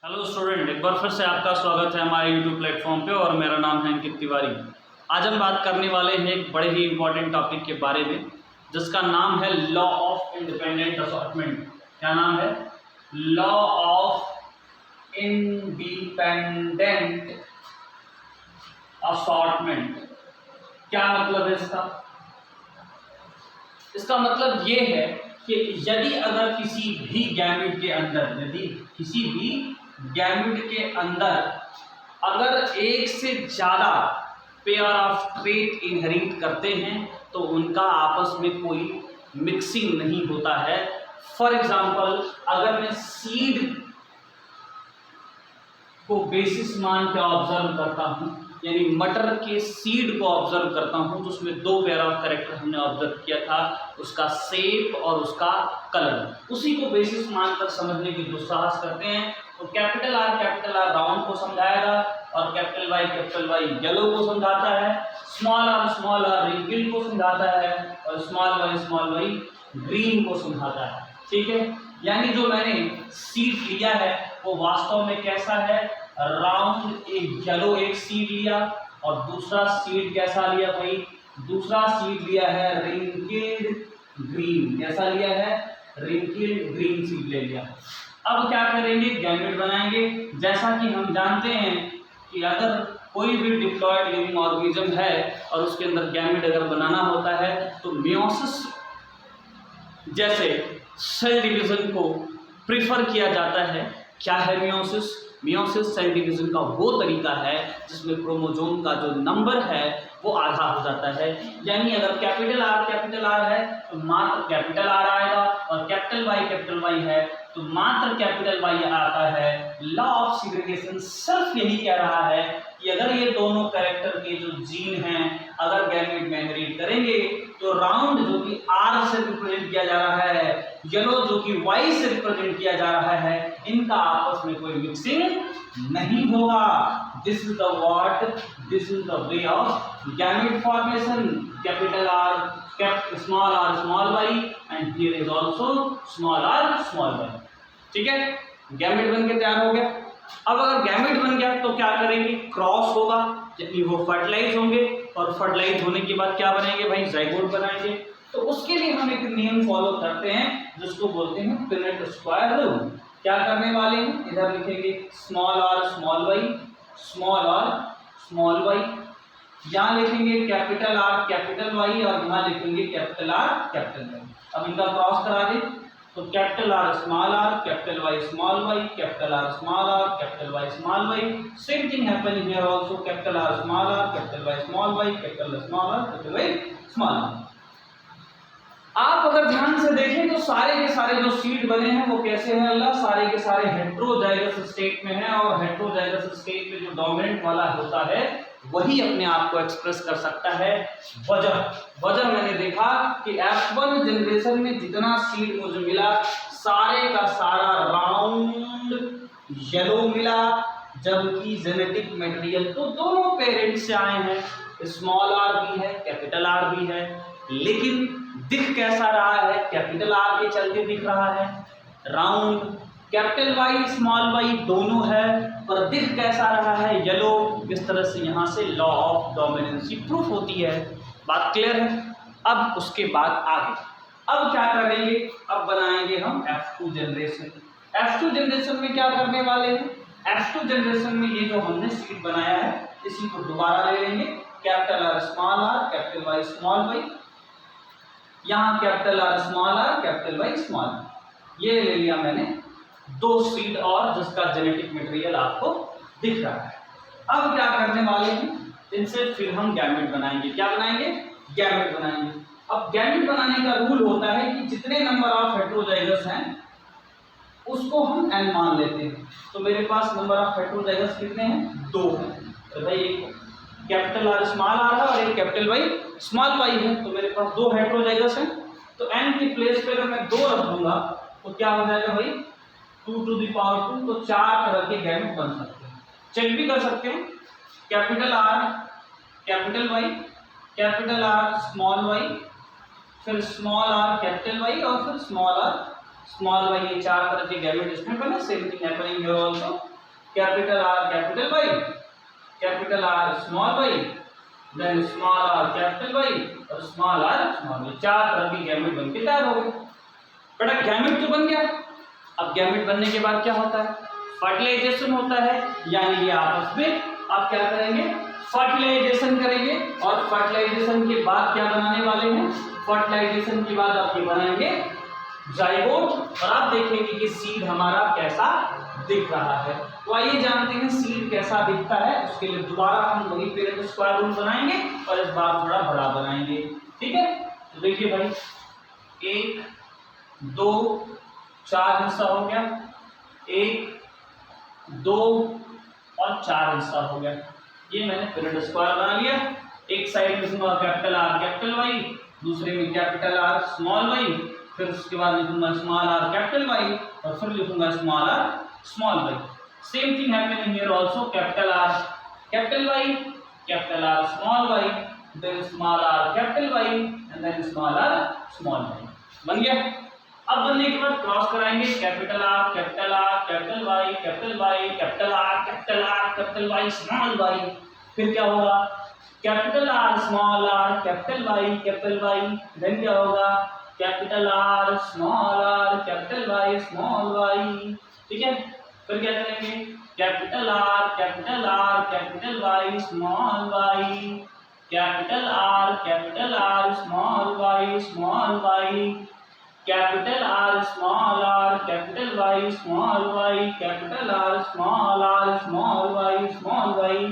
Hello student, एक बार फिर से आपका स्वागत है हमारे यूट्यूब प्लेटफॉर्म पे और मेरा नाम है अंकित तिवारी। आज हम बात करने वाले हैं एक बड़े ही इंपॉर्टेंट टॉपिक के बारे में जिसका नाम है लॉ ऑफ इंडिपेंडेंट असॉर्टमेंट। क्या नाम है? Law of independent assortment. क्या मतलब है इसका? इसका मतलब ये है कि यदि अगर किसी भी गैमेट के अंदर अगर एक से ज़्यादा पेयर ऑफ ट्रेट इनहेरिट करते हैं तो उनका आपस में कोई मिक्सिंग नहीं होता है। फॉर एग्जांपल, अगर मैं सीड को बेसिस मान के ऑब्जर्व करता हूँ, यानी मटर के सीड को ऑब्जर्व करता हूँ, तो उसमें दो पेयर ऑफ कैरेक्टर हमने ऑब्जर्व किया था, उसका शेप और उसका कलर। उसी को बेसिस मानकर समझने की दुस्साहस करते हैं। तो कैपिटल आर राउंड को समझाएगा और कैपिटल वाई येलो को समझाता है, स्मॉल आर रिंकिल को समझाता है और स्मॉल वाई ग्रीन को समझाता है। ठीक है, यानी जो मैंने सीड लिया है वो वास्तव में कैसा है? राउंड एक येलो एक सीड लिया और दूसरा सीड कैसा लिया भाई? दूसरा सीड लिया है रिंकिल्ड ग्रीन। कैसा लिया है? रिंकिल्ड ग्रीन सीड ले लिया। अब क्या करेंगे? गैमेट बनाएंगे। जैसा कि हम जानते हैं कि अगर कोई भी डिप्लॉयड लिविंग ऑर्गेनिज्म है और उसके अंदर गैमेट अगर बनाना होता है तो मियोसिस जैसे सेल डिवीजन को प्रीफर किया जाता है। क्या है मियोसिस? मियोसिस सेल डिवीजन का वो तरीका है जिसमें क्रोमोसोम का जो नंबर है वो आधा हो जाता है। यानी अगर कैपिटल आर है तो मात्र कैपिटल आर आएगा और कैपिटल वाई है तो मात्र कैपिटल वाई आता है। लॉ ऑफ सिग्रेगेशन सिर्फ यही कह रहा है कि अगर ये दोनों कैरेक्टर के जो जीन हैं अगर गैमेट में इनहेरिट करेंगे तो राउंड जो कि आर से रिप्रेजेंट किया जा रहा है, येलो जो कि वाई से रिप्रेजेंट किया जा रहा है, इनका आपस में कोई मिक्सिंग नहीं होगा। This is the way of gamete formation. Capital R small Y and here is also small Y. ठीक है, गैमेट बन के तैयार हो गया। अब अगर गैमेट बन गया तो क्या करेंगे? क्रॉस होगा, यानी वो फर्टिलाइज होंगे और फर्टिलाइज होने के बाद क्या बनाएंगे भाई? जाइगोट बनाएंगे। तो उसके लिए हम एक नियम फॉलो करते हैं जिसको बोलते हैं पिनेट स्क्वायर रूल। क्या करने वाले हैं? इधर लिखेंगे स्मॉल आर स्मॉल वाई, यहाँ लिखेंगे कैपिटल आर कैपिटल वाई और यहाँ लिखेंगे कैपिटल आर कैपिटल वाई। अब इनका क्रॉस करा दें तो capital R capital Y small Y, capital R capital Y small Y. Same thing happening here also, capital R capital Y small Y, capital capital Y small Y. आप अगर ध्यान से देखें तो सारे के सारे जो सीड बने हैं वो कैसे हैं? अल्लाह, सारे के सारे हेट्रोजाइगस स्टेट में हैं और हेट्रोजाइगस स्टेट में जो डोमिनेंट वाला होता है वही अपने आप को एक्सप्रेस कर सकता है। वजह मैंने देखा कि F1 जनरेशन में जितना सीड मुझे मिला सारे का सारा राउंड येलो मिला, जबकि जेनेटिक मटेरियल तो दोनों पेरेंट्स से आए हैं, स्मॉल आर भी है कैपिटल आर भी है, लेकिन दिख कैसा रहा है? कैपिटल आर के चलते दिख रहा है round. Capital Y small Y दोनों है पर दिख कैसा रहा है? येलो। इस तरह से यहाँ से लॉ ऑफ डोमिनेंसी प्रूफ होती है। बात क्लियर है? अब उसके बाद आगे अब क्या करेंगे? अब बनाएंगे हम F2 जनरेशन। F2 जनरेशन में क्या करने वाले हैं? F2 जनरेशन में ये जो हमने सीड बनाया है इसी को दोबारा ले लेंगे। Capital R capital Y small Y, यहाँ capital R capital Y small, ये ले लिया मैंने दो सीड और जिसका जेनेटिक मटेरियल आपको दिख रहा है। अब क्या करने वाले हैं? इनसे फिर हम गैमेट बनाएंगे। क्या बनाएंगे? गैमेट बनाएंगे। अब गैमेट बनाने का रूल होता है कि जितने नंबर ऑफ हेट्रोजाइगस हैं उसको हम n मान लेते हैं। तो मेरे पास नंबर ऑफ हेट्रोजाइगस कितने हैं? 2 हैं। तो भाई एक कैपिटल आर स्मॉल आर है और एक कैपिटल वाई स्मॉल वाई है, तो मेरे पास 2 हेट्रोजाइगस हैं। तो n की प्लेस पे अगर मैं 2 रख दूंगा तो क्या हो जाएगा भाई? 2 टू द पावर 2। तो 4 तरह के गैमेट बन सकते हैं। चेक भी कर सकते हैं, capital R capital R small Y, फिर स्मॉल आर कैपिटल वाई और फिर स्मॉल आर स्मॉल वाई, ये 4 तरह के गैमेट इसमें बने। Same thing happening here also, capital R capital Y, capital R small Y, then small R capital Y और small R small Y. 4 तरह के गैमेट बन के तैयार हो गए। बेटा गैमेट तो बन गया, अब गैमेट बनने के बाद क्या होता है? फर्टिलाइजेशन होता है, यानी ये आपस में आप क्या करेंगे? फर्टिलाइजेशन करेंगे। और फर्टिलाइजेशन के बाद क्या बनाने वाले हैं? फर्टिलाइजेशन के बाद आप ये बनाएंगे जाइगोट। और आप देखेंगे कि सीड हमारा कैसा दिख रहा है। तो आइए जानते हैं सीड कैसा दिखता है। उसके लिए दोबारा हम वही पेरेंट स्क्वायर रूल बनाएंगे और इस बार थोड़ा बड़ा बनाएंगे, ठीक है। तो देखिए भाई 1 2 4 हिस्सा हो गया, 1 2 और 4 हिस्सा हो गया। ये मैंने पेरेंट स्क्वायर बना लिया। एक साइड में लिखूंगा कैपिटल आर कैपिटल वाई, दूसरे में कैपिटल आर स्मॉल वाई, फिर उसके बाद लिखूंगा स्मॉल आर कैपिटल वाई और फिर लिखूंगा small R small Y. Same thing happening here also, capital R capital Y, capital R small Y, then small R capital Y and then small R small Y. बन गया। अब बनने के बाद cross कराएंगे capital R capital Y capital Y capital R capital Y small Y. फिर क्या होगा? Capital R small R capital Y, then क्या होगा? Capital R small R capital Y small Y, ठीक है। फिर क्या करेंगे? Capital R capital Y small Y, capital R small Y small Y, capital R small R capital Y small Y, capital R small Y small Y,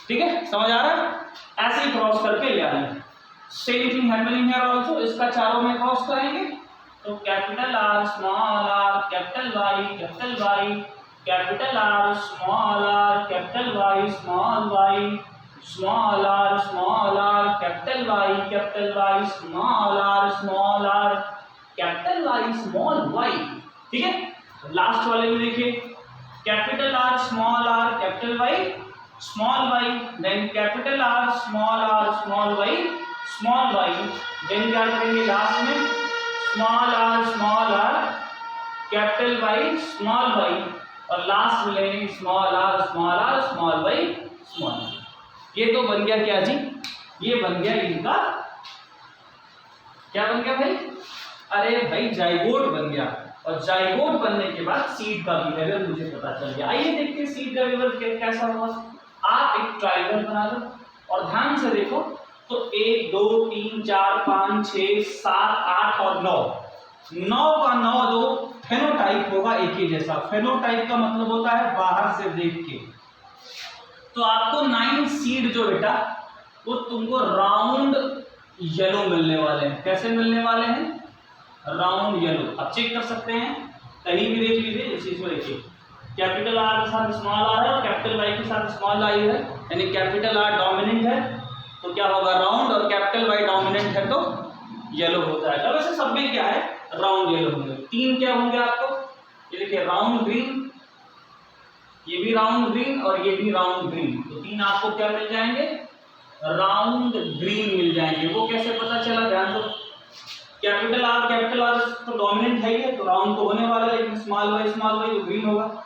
ठीक है। समझ आ रहा है? ऐसे ही क्रॉस करके ले आना। Same thing happening here also, इसका चारों में क्रॉस करेंगे तो capital R small R capital Y capital Y, capital R small R capital Y small Y, small R capital Y small R capital Y small Y, ठीक है। Last वाले में देखिए capital R small Y small Y, then capital R small Y small Y, then क्या करेंगे last में small R capital Y small Y और last में लेंगे small R small Y small Y. ये तो बन गया क्या जी? ये बन गया इनका क्या बन गया भाई? अरे भाई जाइगोट बन गया। और जाइगोट बनने के बाद सीड का बिहेवियर मुझे पता चल गया। आइए देखते हैं सीड का बिहेवियर कैसा होगा। आप एक ट्रायंगल बना लो और ध्यान से देखो तो 1 2 3 4 5 6 7 8 और 9 का 9 जो फेनोटाइप होगा एक ही जैसा। फेनोटाइप का मतलब होता है बाहर से देख के। तो आपको 9 सीड जो बेटा वो तुमको राउंड येलो मिलने वाले हैं। कैसे मिलने वाले हैं? Round yellow. आप चेक कर सकते हैं, कहीं भी देख लीजिए। इस चीज को देखिए, कैपिटल आर के साथ स्मॉल आर है और कैपिटल वाई के साथ स्मॉल आई है, यानी कैपिटल आर डोमिनेंट है तो क्या होगा? राउंड, और कैपिटल वाई डोमिनेंट है तो येलो हो जाएगा। वैसे सब में क्या है? राउंड येलो होंगे। 3 क्या होंगे आपको? ये देखिए राउंड ग्रीन, ये भी राउंड ग्रीन और ये भी राउंड ग्रीन। तो 3 आपको क्या मिल जाएंगे? राउंड ग्रीन मिल जाएंगे। वो कैसे पता चला? ध्यान दो, कैपिटल आर तो डोमिनेंट है ही, तो राउंड तो होने वाला है, लेकिन स्मॉल वाई तो ग्रीन होगा।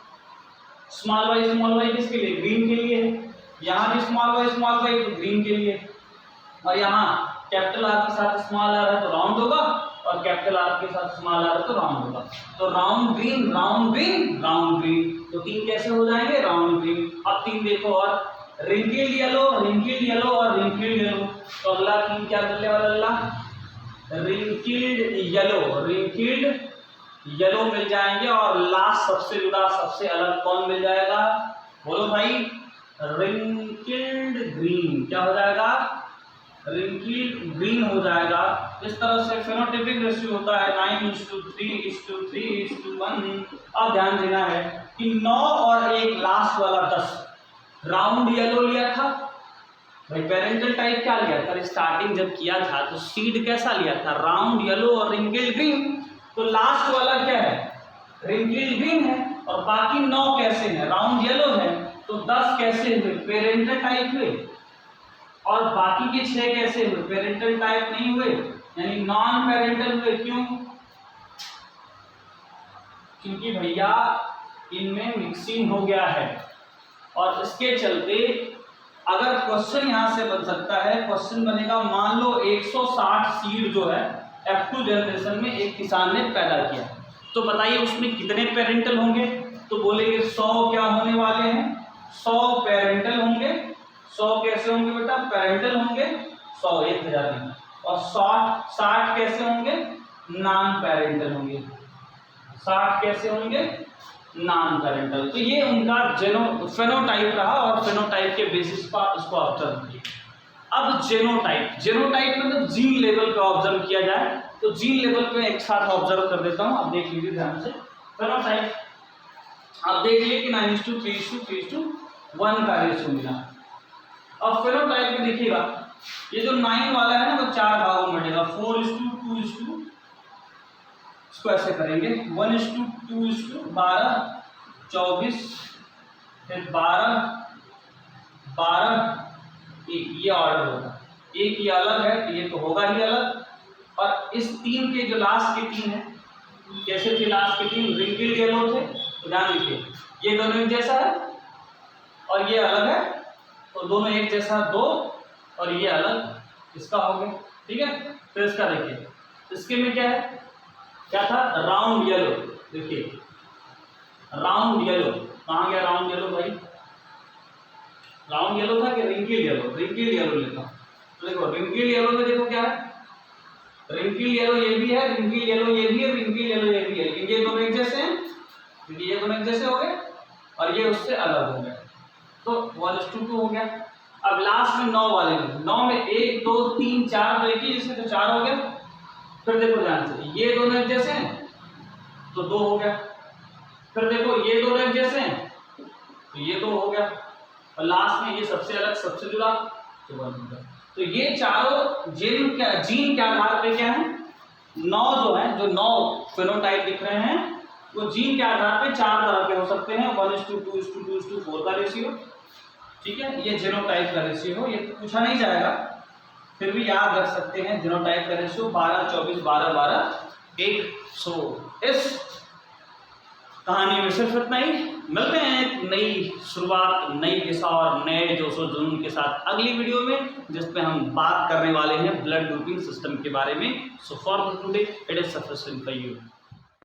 स्मॉल वाई किसके लिए? ग्रीन के लिए है। यहाँ भी स्मॉल वाई तो ग्रीन के लिए। और यहाँ कैपिटल आर के साथ स्मॉल आर है तो राउंड होगा और कैपिटल आर के साथ स्मॉल आर है तो राउंड होगा। तो round green round green round green, तो 3 कैसे हो जाएंगे? Round green. अब 3 देखो और रिंकिल्ड येलो और रिंकिल्ड येलो। तो अगला 3 क्या मिलने वाला? रिंकिल्ड येलो मिल जाएंगे। और लास्ट सबसे जुड़ा सबसे अलग कौन मिल जाएगा? बोलो भाई, रिंकिल्ड ग्रीन। क्या हो जाएगा? रिंकिल्ड ग्रीन हो जाएगा। इस तरह से फेनोटाइपिक रेशियो होता है 9:3:3:1। अब ध्यान देना है कि 9 और 1 लास्ट वाला 10 राउंड येलो लिया था भाई। पेरेंटल टाइप क्या लिया था? स्टार्टिंग जब किया था तो सीड कैसा लिया था? राउंड येलो और रिंकिल्ड ग्रीन। तो लास्ट वाला क्या है? रिंकिल्ड ग्रीन है। और बाकी 9 कैसे हैं? राउंड येलो है। तो 10 कैसे हुए? पेरेंटल टाइप हुए। और बाकी के 6 कैसे हुए? पेरेंटल टाइप नहीं हुए, यानी नॉन पेरेंटल हुए। क्यों? क्योंकि भैया इनमें मिक्सिंग हो गया है। और इसके चलते अगर क्वेश्चन यहाँ से बन सकता है, क्वेश्चन बनेगा मान लो 160 सीड जो है F2 जनरेशन में एक किसान ने पैदा किया, तो बताइए उसमें कितने पेरेंटल होंगे? तो बोलेंगे 100 क्या होने वाले हैं, 100 पेरेंटल होंगे। 100 कैसे होंगे बेटा? पेरेंटल होंगे 100, 1000 नहीं। और 60 कैसे होंगे? नॉन पेरेंटल होंगे। 60 कैसे होंगे? Non parental. तो ये उनका फेनोटाइप रहा और फेनोटाइप के बेसिस पर इसको ऑब्जर्व किया। अब जेनोटाइप मतलब जीन लेवल पे ऑब्जर्व किया जाए, तो जीन लेवल पे एक साथ ऑब्जर्व कर देता हूं। आप देख लीजिए ध्यान से। फेनोटाइप आप देख लिए कि 9:3:3:1 का रेशियो मिला। अब फेनोटाइप में देखिएगा ये जो 9 वाला है ना वो 4 भागों में बटेगा, 4:2:2। इसको ऐसे करेंगे 1:2:12, 24, फिर 12, 1, ये ऑर्डर होगा। एक ये अलग है तो ये तो होगा ही अलग। और इस 3 के जो लास्ट के 3 है, कैसे थे लास्ट के 3? रिंकिल येलो थे। ध्यान रखिए ये दोनों एक जैसा है और ये अलग है, तो दोनों एक जैसा 2 और ये अलग इसका हो गया। ठीक है, फिर इसका देखिए, इसके में क्या है, क्या था? Round yellow. देखिए राउंड येलो, कहाँ गया राउंड येलो भाई? राउंड येलो था कि रिंकिल येलो? रिंकिल येलो लेता हूं। तो देखो रिंकिल येलो में देखो क्या है, रिंकिल येलो ये भी है, रिंकिल येलो ये भी है, रिंकिल येलो ये भी है, लेकिन ये दोनों एक जैसे हैं, क्योंकि ये दोनों एक जैसे हो गए और ये उससे अलग हो गए, तो 1:2 हो गया। अब लास्ट में 9 वाले में, 9 में 1 2 3 4 तो एक ही जैसे, तो 4 हो गया। फिर देखो ध्यान से, ये दोनों एक जैसे हैं तो 2 हो गया। फिर देखो ये दोनों एक जैसे हैं तो ये 2 हो गया। और लास्ट में ये सबसे अलग सबसे जुड़ा तो 1 हो गया। तो ये चारों जीन के आधार पे क्या है, 9 जो है, जो 9 फेनोटाइप दिख रहे हैं वो जीन के आधार पे 4 तरह के हो सकते हैं, 1:2:2:4 का रेशियो। ठीक है, ये जीनोटाइप का रेशियो हो, ये पूछा नहीं जाएगा, फिर भी याद रख सकते हैं। जीनोटाइप का रेशियो 12, 24, 12, 12, 1, 100। इस कहानी में सिर्फ इतना ही। मिलते हैं एक नई शुरुआत, नई दिशा और नए जोशो जुनून के साथ अगली वीडियो में, जिसमें हम बात करने वाले हैं ब्लड ग्रुपिंग सिस्टम के बारे में। So for today it is sufficient for you.